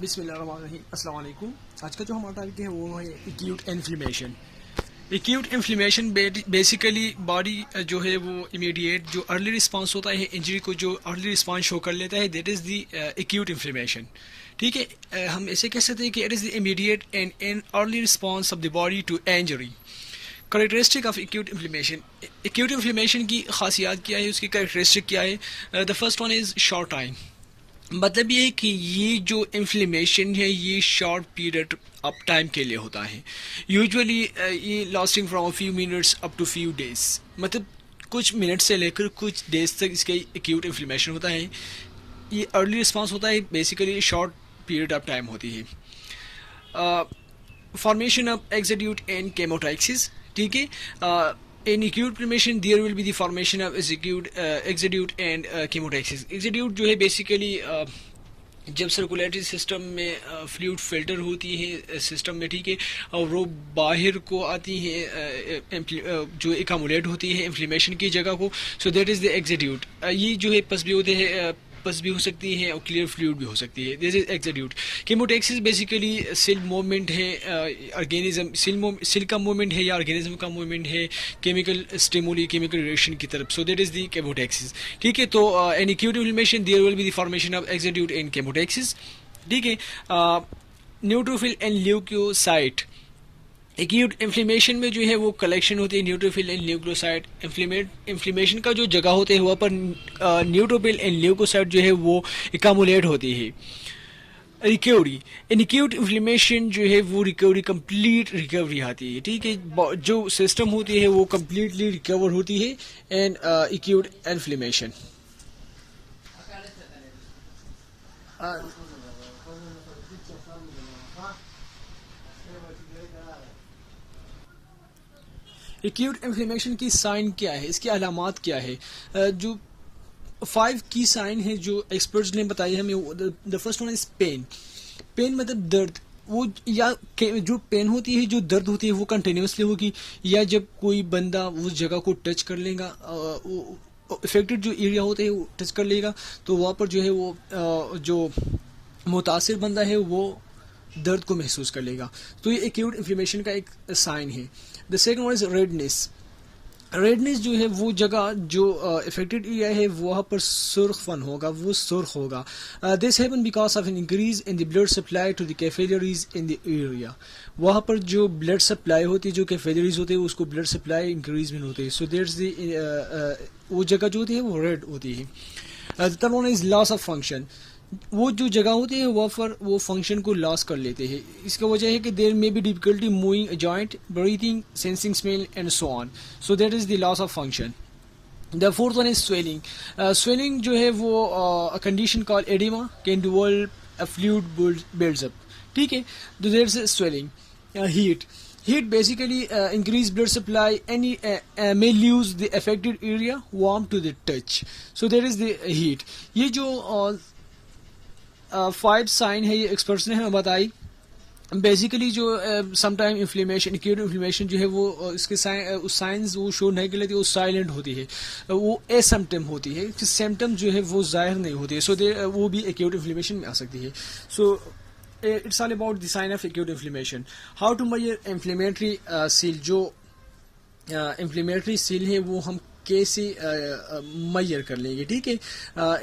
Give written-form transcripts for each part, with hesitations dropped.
बिस्मिल्लाहिर्रहमानिर्रहीम अस्सलाम वालेकुम। आज का जो हमारा टॉपिक है वो है acute inflammation. Acute inflammation basically body जो है वो इमीडिएट जो अर्ली रिस्पांस होता है इंजरी को, जो अर्ली रिस्पांस शो कर लेता है, that is the acute inflammation. ठीक है, हम ऐसे कह सकते हैं कि it is the immediate and an early response of the body to injury. Characteristic of acute inflammation. Acute inflammation की खासियत क्या है, उसकी करेक्टरिस्टिक क्या है? The first one is short time. मतलब ये है कि ये जो इन्फ्लेमेशन है ये शॉर्ट पीरियड ऑफ टाइम के लिए होता है। यूजुअली ये lasting from few minutes up to few days, मतलब कुछ मिनट से लेकर कुछ डेज तक इसका एक्यूट इन्फ्लेमेशन होता है। ये अर्ली रिस्पांस होता है, basically short period of time होती है। Formation of exudate and chemotaxis. ठीक है, in acute inflammation there will be the formation of exudate and chemotaxis। exudate जो है बेसिकली जब सर्कुलेटरी सिस्टम में फ्लूइड फिल्टर होती है सिस्टम में, ठीक है, और वो बाहर को आती है जो एकमुलेट होती है इन्फ्लेमेशन की जगह को, सो दैट इज़ द एक्सोड्यूट। ये जो है पस भी होते हैं, पस भी हो सकती है और क्लियर फ्लूइड भी हो सकती है, this is exudate. Chemotaxis basically cell movement है, ऑर्गेनिज्म सेल का मूवमेंट है या ऑर्गेनिज्म का मूवमेंट है केमिकल स्टिमुली, केमिकल रिएक्शन की तरफ, so that is the chemotaxis. ठीक है, तो in acute inflammation there will be the formation of exudate in chemotaxis. ठीक है, neutrophil and leukocyte. Acute inflammation में जो है वो कलेक्शन होती है न्यूट्रोफिल एंड ल्यूकोसाइट। इन्फ्लेमेशन का जो जगह होते हैं वहाँ पर न्यूट्रोफिल एंड ल्यूकोसाइट जो है वो एकमुलेट होती है। रिकवरी इन एक्यूट इन्फ्लेमेशन जो है वो रिकवरी कंप्लीट रिकवरी आती है। ठीक है, जो सिस्टम होती है वो कंप्लीटली रिकवर होती है and acute inflammation. Acute inflammation की साइन क्या है, इसकी अलामात क्या है? जो 5 की साइन है जो एक्सपर्ट्स ने बताई हमें। The first one is pain. Pain मतलब दर्द। वो या जो पेन होती है, जो दर्द होती है वो कंटिन्यूसली होगी, या जब कोई बंदा उस जगह को टच कर लेगा, इफेक्टेड जो एरिया होते हैं वो टच कर लेगा, तो वहाँ पर जो है वो जो मुतासिर बंदा है वो दर्द को महसूस कर लेगा। तो ये एक्यूट इन्फ्लेमेशन का एक साइन है। The second one is redness. Redness जो है वो जगह जो इफेक्टेड एरिया है वहाँ पर सुर्खपन होगा, वो सुर्ख होगा। This happen because of an increase in the blood supply to the capillaries in the area. वहाँ पर जो ब्लड सप्लाई होती है, जो कैपिलरीज होते हैं उसको ब्लड सप्लाई इंक्रीजमेंट होती है, सो दैट्स द वो जगह जो होती है वो रेड होती है। Third one is loss of function. वो जो जगह होती है वहाँ पर वो फंक्शन को लॉस कर लेते हैं। इसका वजह है कि there may be difficulty moving joint, breathing, sensing smell and so on, so that is the loss of function. The fourth one is swelling. Swelling जो है वो condition called oedema can devolve a fluid builds up. ठीक है, तो there is swelling. Heat Heat basically increase blood supply and may lose the affected area warm to the touch. So there is the heat. ये जो 5 sign है ये experts ने हमें बताई। बेसिकली जो समटाइम इन्फ्लेमेशन, एक्यूट इन्फ्लेमेशन जो है वो इसके साइंस वो शो नहीं कर लेती, वो साइलेंट होती है, वो एसिम्पटम होती है, सिम्टम जो है वो जाहिर नहीं होती है, सो वो भी एक्यूट इन्फ्लेमेशन में आ सकती है। सो it's all about the sign of acute inflammation. How to measure inflammatory seal। जो inflammatory seal है वो हम कैसे मेजर कर लेंगे? ठीक है,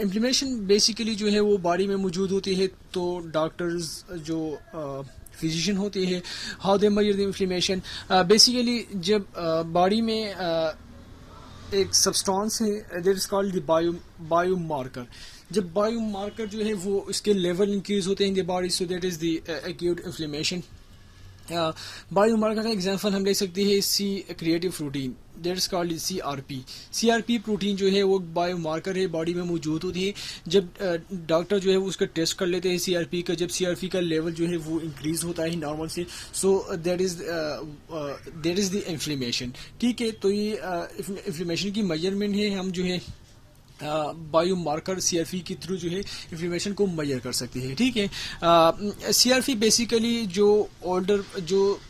इन्फ्लेमेशन बेसिकली जो है वो बॉडी में मौजूद होती है, तो डॉक्टर्स जो फिजिशियन होते हैं, how they measure the inflammation. Basically जब बॉडी में एक सब्सटेंस है that is called the biomarker. जब बायोमार्कर जो है वो इसके लेवल इंक्रीज होते हैं in the body, so that is the acute inflammation. Biomarker का एग्जांपल हम ले सकते हैं सी क्रिएटिव protein, that is called CRP। CRP protein जो है वो बायोमार्कर है, बॉडी में मौजूद होती है। जब डॉक्टर जो है वो उसका टेस्ट कर लेते हैं CRP का, जब CRP का लेवल जो है वो इंक्रीज होता है नॉर्मल से, सो दैट इज द इन्फ्लेमेशन। ठीक है, तो ये इन्फ्लेमेशन की मेजरमेंट है, हम जो है बायो मार्कर सीआरपी के थ्रू जो है इन्फ्लेमेशन को मेजर कर सकते हैं, ठीक है। सीआरपी बेसिकली जो ओल्डर जो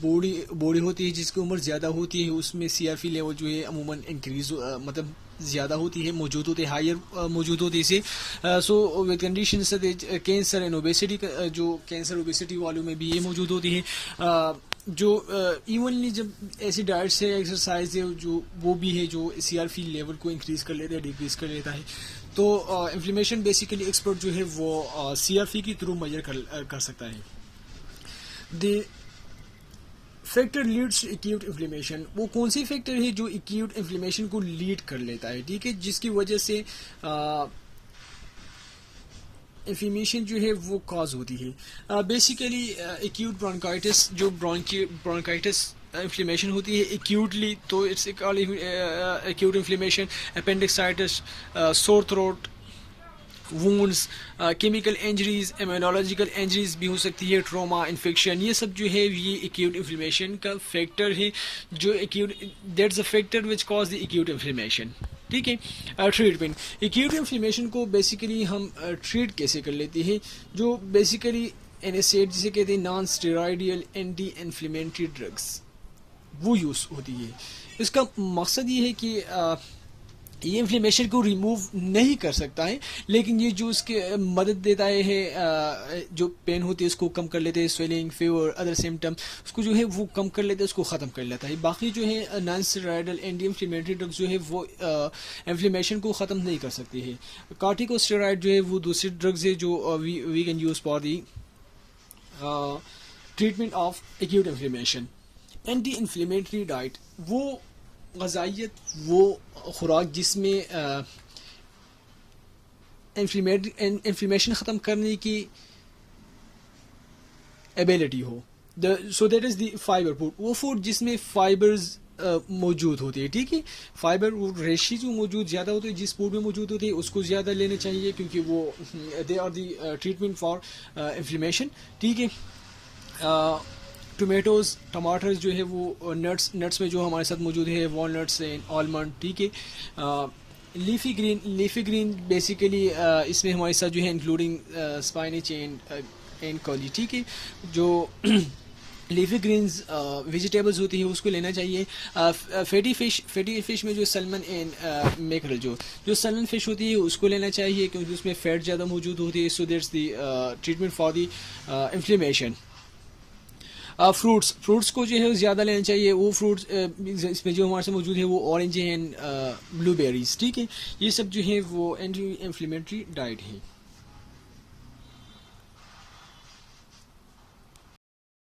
बॉडी होती है जिसकी उम्र ज़्यादा होती है उसमें सीआरपी लेवल जो है अमूमन इंक्रीज मतलब ज़्यादा होती है, मौजूद होती है, हायर मौजूद होती है। So with condition cancer and obesity, जो कैंसर ओबेसिटी वालों में भी ये मौजूद होती है। जो इवनली जब ऐसी डाइट्स है, एक्सरसाइज है, जो वो भी है जो सीआरपी लेवल को इंक्रीज कर लेता है, डिक्रीज कर लेता है। तो इन्फ्लेमेशन बेसिकली एक्सपर्ट जो है वो सीआरपी के थ्रू मेजर कर सकता है। The factor leads to acute inflammation, वो कौन सी फैक्टर है जो एक्यूट इन्फ्लेमेशन को लीड कर लेता है, ठीक है, जिसकी वजह से इन्फ्लेमेशन जो है वो कॉज होती है। बेसिकली एक्यूट ब्रोंकाइटिस, जो ब्रोंकाइटिस इन्फ्लेमेशन होती है एक्यूटली, तो it's acute inflammation. Appendicitis, sore throat, wounds, chemical injuries, immunological injuries भी हो सकती है, ट्रॉमा, इन्फेक्शन, ये सब जो है ये एक्यूट इन्फ्लेमेशन का फैक्टर है, जो acute that's a factor which cause the acute inflammation, ठीक है। ट्रीटमेंट, एक्यूट इन्फ्लेमेशन को बेसिकली हम ट्रीट कैसे कर लेते हैं, जो बेसिकली एनएसएड जिसे कहते हैं non steroidal anti inflammatory drugs, वो यूज़ होती है। इसका मकसद ये है कि ये इन्फ्लेमेशन को रिमूव नहीं कर सकता है, लेकिन ये जो इसके मदद देता है, जो पेन होती है उसको कम कर लेते हैं, स्वेलिंग, फीवर, अदर सिम्टम, उसको जो है वो कम कर लेते हैं, उसको ख़त्म कर लेता है। बाकी जो है non steroidal anti inflammatory drugs जो है वो इन्फ्लेमेशन को ख़त्म नहीं कर सकती है। कॉर्टिकोस्टेरॉइड जो है वो दूसरी ड्रग्स है जो we can use for the treatment of acute inflammation. Anti inflammatory diet, वो ग़ज़ाइयत, वो खुराक जिसमें इन्फ्लेमेशन ख़त्म करने की एबिलिटी हो, so that is the fibre food, वो फूड जिसमें फाइबर्स मौजूद होती है, ठीक है। फाइबर वो रेशी जो मौजूद ज़्यादा होती है, जिस फूड में मौजूद होती है उसको ज़्यादा लेने चाहिए, क्योंकि वो they are the treatment for inflammation, ठीक है। टोमेटोज़, टमाटर जो है वो नट्स में जो हमारे साथ मौजूद है, वॉलनट्स एंड आलमंड, ठीक है। लीफी ग्रीन बेसिकली इसमें हमारे साथ जो है इंक्लूडिंग स्पाइनिच एंड कॉली, ठीक है। जो लीफी ग्रीन्स वेजिटेबल्स होती है उसको लेना चाहिए। फैटी फिश में जो सैल्मन एंड मैकरल, जो सैल्मन फिश होती है उसको लेना चाहिए, क्योंकि उसमें फैट ज़्यादा मौजूद होती है। So that's the treatment for the inflammation. Fruits को जो है ज़्यादा लेना चाहिए, वो फ्रूट्स इसमें जो हमारे साथ मौजूद है वो ऑरेंज एंड ब्लूबेरीज, ठीक है। ये सब जो है वो एंटी इन्फ्लेमेटरी डाइट है।